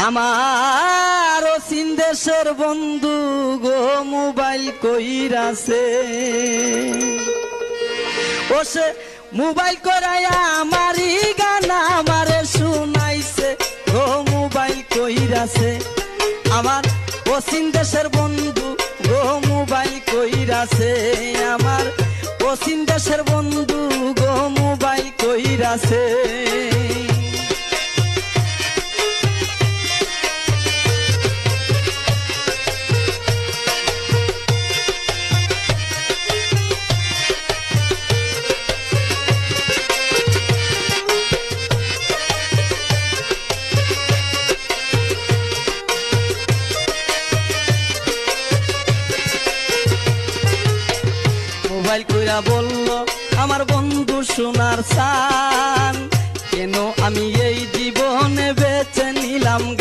আমার অচিন দেশের বন্ধু গো মোবাইল কইরাছে ও সে মোবাইল করাইয়া আমারই গান আমারে শুনাইছে গো মোবাইল কইরাছে আমার অচিন দেশের বন্ধু গো মোবাইল কইরাছে আমার অচিন দেশের বন্ধু গো মোবাইল কইরাছে মোবাইল কইরা বলল আমার বন্ধু সোনার চান কেন আমি এই